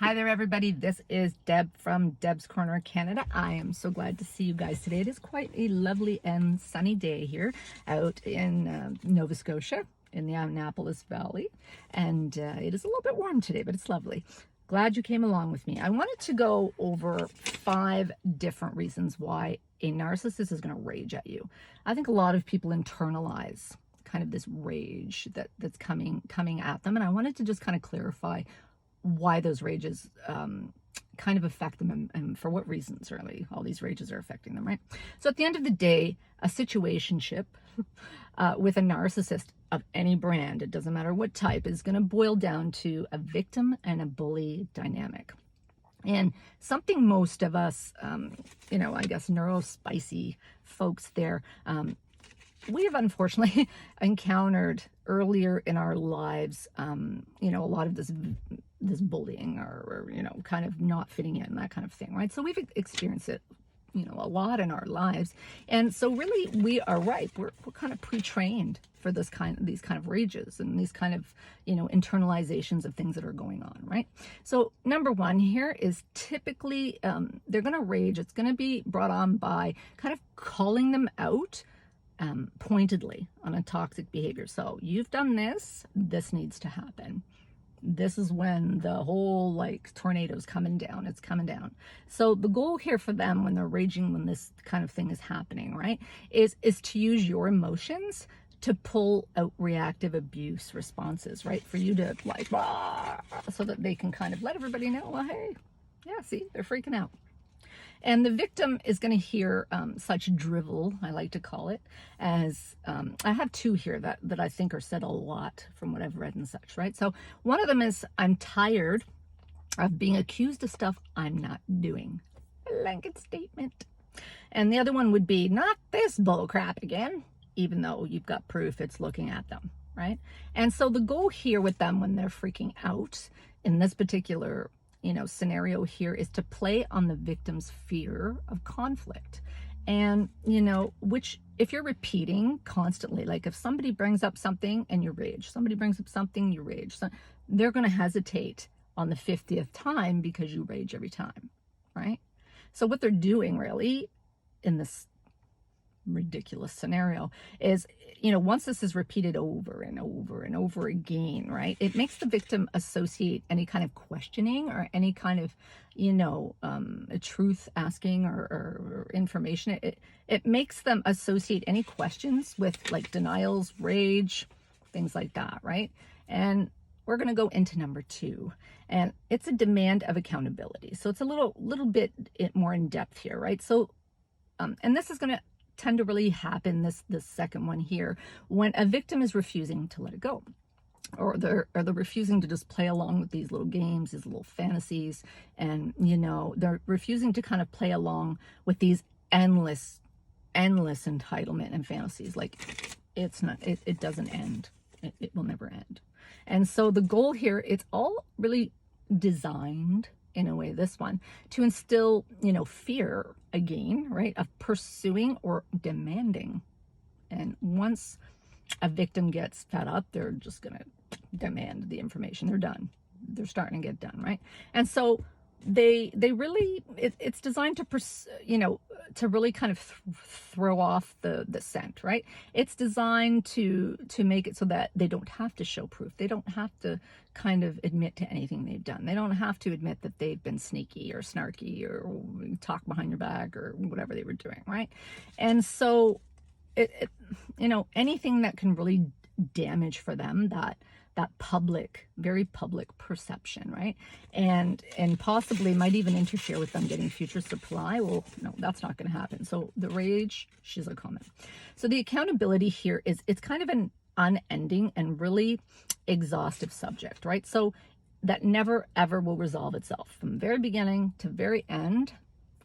Hi there, everybody. This is Deb from Deb's Corner, Canada. I am so glad to see you guys today. It is quite a lovely and sunny day here out in Nova Scotia in the Annapolis Valley. And it is a little bit warm today, but it's lovely. Glad you came along with me. I wanted to go over 5 different reasons why a narcissist is going to rage at you. I think a lot of people internalize kind of this rage that's coming at them. And I wanted to just kind of clarify why those rages kind of affect them and for what reasons really all these rages are affecting them, right? So at the end of the day, a situationship with a narcissist of any brand, it doesn't matter what type, is going to boil down to a victim and a bully dynamic. And something most of us, I guess neurospicy folks there, we have unfortunately encountered earlier in our lives, a lot of this bullying or kind of not fitting in, that kind of thing, right? So we've experienced it, a lot in our lives. And so really we are ripe. We're kind of pre-trained for these kind of rages and these kind of, internalizations of things that are going on, right? So number one here is typically they're going to rage. It's going to be brought on by kind of calling them out pointedly on a toxic behavior. So you've done this needs to happen. This is when the whole tornado's coming down. It's coming down. So the goal here for them when they're raging, when this kind of thing is happening, right, is to use your emotions to pull out reactive abuse responses, right? For you to so that they can kind of let everybody know, well, hey, yeah, see, they're freaking out. And the victim is going to hear such drivel, I like to call it, as I have 2 here that I think are said a lot from what I've read and such, right? So one of them is, I'm tired of being accused of stuff I'm not doing. Blanket statement. And the other one would be, not this bull crap again, even though you've got proof it's looking at them, right? And so the goal here with them when they're freaking out in this particular scenario here is to play on the victim's fear of conflict. And, which if you're repeating constantly, like if somebody brings up something and you rage, somebody brings up something, you rage, so they're going to hesitate on the 50th time because you rage every time, right? So what they're doing really in this ridiculous scenario is, once this is repeated over and over and over again, right, it makes the victim associate any kind of questioning or any kind of a truth asking or information. It makes them associate any questions with denials, rage, things like that, right? And we're going to go into number 2, and it's a demand of accountability. So it's a little bit more in depth here, right? So and this is going to tend to really happen, this second one here, when a victim is refusing to let it go, or they're refusing to just play along with these little games, these little fantasies, and they're refusing to kind of play along with these endless entitlement and fantasies. It doesn't end. It will never end. And so the goal here, it's all really designed in a way, this one, to instill, fear again, right, of pursuing or demanding. And once a victim gets fed up, they're just going to demand the information. They're done. They're starting to get done, right? And so they really, it's designed to to really kind of throw off the scent, right? It's designed to make it so that they don't have to show proof. They don't have to kind of admit to anything they've done. They don't have to admit that they've been sneaky or snarky or talk behind your back or whatever they were doing, right? And so anything that can really damage for them that public, very public perception, right? And possibly might even interfere with them getting future supply. Well, no, that's not going to happen. So the rage, she's a comment. So the accountability here is, it's kind of an unending and really exhaustive subject, right? So that never ever will resolve itself from very beginning to very end.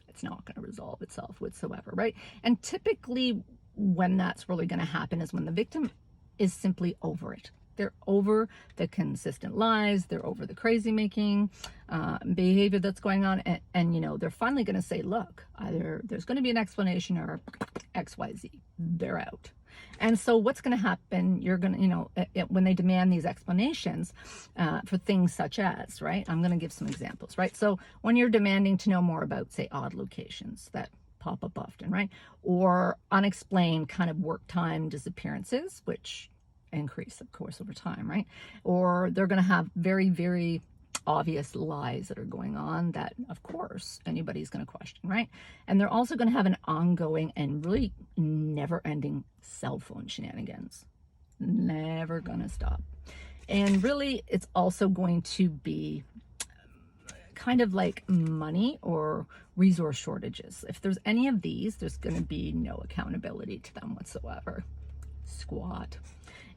It's not going to resolve itself whatsoever, right? And typically when that's really going to happen is when the victim is simply over it. They're over the consistent lies. They're over the crazy making behavior that's going on. And they're finally going to say, look, either there's going to be an explanation or XYZ. They're out. And so what's going to happen, you're going to, when they demand these explanations for things such as, right, I'm going to give some examples, right? So when you're demanding to know more about, say, odd locations that pop up often, right? Or unexplained kind of work time disappearances, which increase, of course, over time, right? Or they're going to have very, very obvious lies that are going on that, of course, anybody's going to question, right? And they're also going to have an ongoing and really never-ending cell phone shenanigans. Never going to stop. And really, it's also going to be kind of like money or resource shortages. If there's any of these, there's going to be no accountability to them whatsoever. Squat.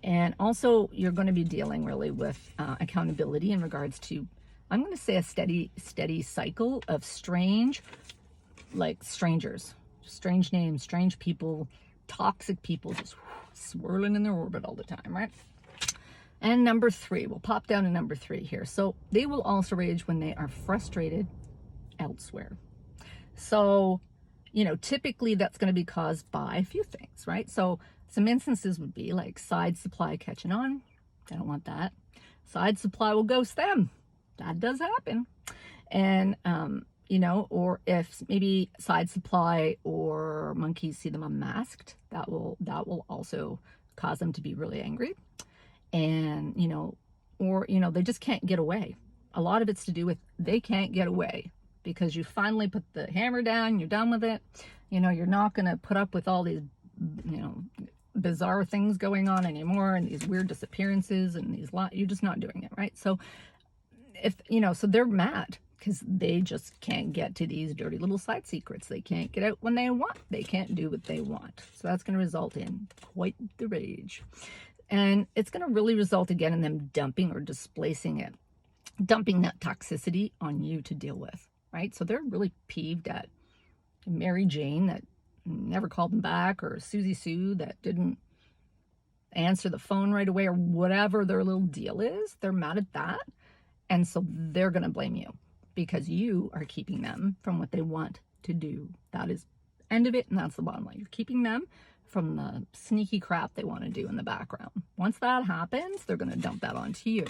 And also, you're going to be dealing really with accountability in regards to, I'm going to say, a steady cycle of strange, like strangers, strange names, strange people, toxic people just swirling in their orbit all the time, right? And number 3, we'll pop down to number 3 here. So they will also rage when they are frustrated elsewhere. So, typically that's going to be caused by a few things, right? So some instances would be like side supply catching on. I don't want that. Side supply will ghost them. That does happen. And, or if maybe side supply or monkeys see them unmasked, that will also cause them to be really angry. And, they just can't get away. A lot of it's to do with they can't get away because you finally put the hammer down, you're done with it. You're not going to put up with all these, bizarre things going on anymore and these weird disappearances and you're just not doing it, right? So so they're mad because they just can't get to these dirty little side secrets. They can't get out when they want. They can't do what they want. So that's going to result in quite the rage. And it's going to really result again in them dumping or displacing it, dumping that toxicity on you to deal with, right? So they're really peeved at Mary Jane that never called them back, or Susie Sue that didn't answer the phone right away, or whatever their little deal is. They're mad at that. And so they're going to blame you because you are keeping them from what they want to do. That is end of it. And that's the bottom line. You're keeping them from the sneaky crap they want to do in the background. Once that happens, they're going to dump that onto you.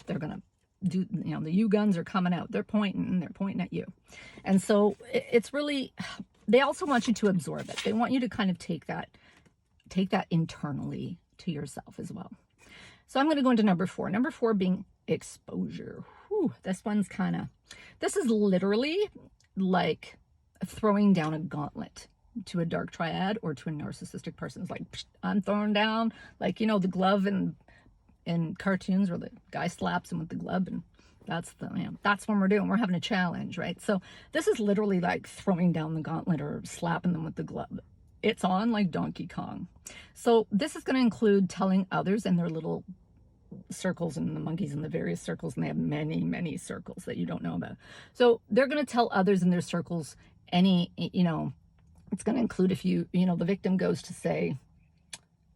They're going to do, the you guns are coming out. They're pointing at you. And so it's really, they also want you to absorb it. They want you to kind of take that internally to yourself as well. So I'm going to go into number 4. Number 4 being exposure. Whew, this is literally like throwing down a gauntlet to a dark triad or to a narcissistic person. It's like, I'm throwing down, like, the glove in cartoons where the guy slaps him with the glove, and that's when we're having a challenge, right? So this is literally like throwing down the gauntlet or slapping them with the glove. It's on like Donkey Kong. So this is going to include telling others in their little circles, and the monkeys in the various circles, and they have many, many circles that you don't know about. So they're going to tell others in their circles it's going to include if the victim goes to say,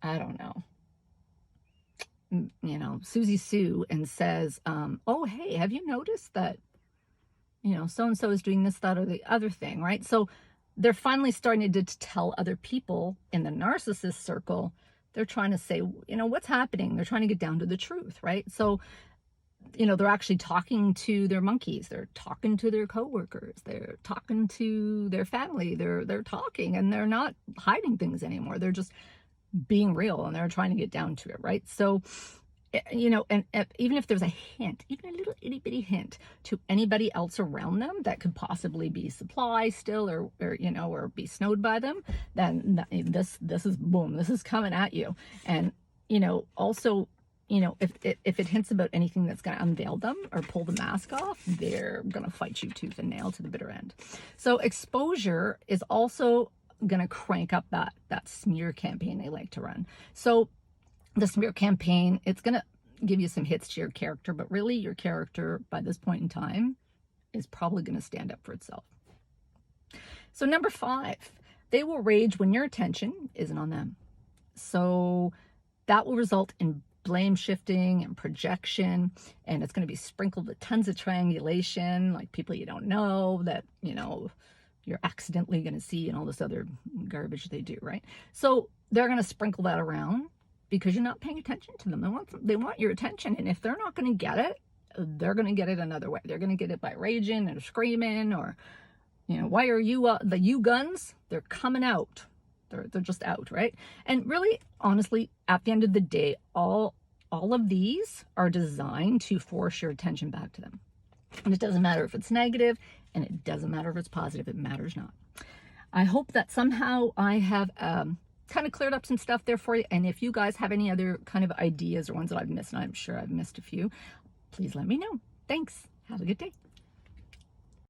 I don't know, Susie Sue, and says, oh, hey, have you noticed that, so-and-so is doing this, that, or the other thing, right? So they're finally starting to tell other people in the narcissist circle. They're trying to say, what's happening? They're trying to get down to the truth, right? So, they're actually talking to their monkeys. They're talking to their coworkers. They're talking to their family. They're talking, and they're not hiding things anymore. They're just being real, and they're trying to get down to it, right? So, and even if there's a hint, even a little itty bitty hint to anybody else around them that could possibly be supply still, or be snowed by them, then this is boom, this is coming at you. And, also, if it hints about anything that's going to unveil them or pull the mask off, they're going to fight you tooth and nail to the bitter end. So exposure is also going to crank up that smear campaign they like to run. So the smear campaign, it's going to give you some hits to your character, but really your character by this point in time is probably going to stand up for itself. So number 5, they will rage when your attention isn't on them. So that will result in blame shifting and projection, and it's going to be sprinkled with tons of triangulation, like people you don't know that, you're accidentally going to see and all this other garbage they do, right? So they're going to sprinkle that around because you're not paying attention to them. They want your attention. And if they're not going to get it, they're going to get it another way. They're going to get it by raging and screaming, or, you know, why are you, the you guns, they're coming out. They're just out, right? And really, honestly, at the end of the day, all of these are designed to force your attention back to them. And it doesn't matter if it's negative, and it doesn't matter if it's positive. It matters not. I hope that somehow I have kind of cleared up some stuff there for you. And if you guys have any other kind of ideas or ones that I've missed, and I'm sure I've missed a few, please let me know. Thanks. Have a good day.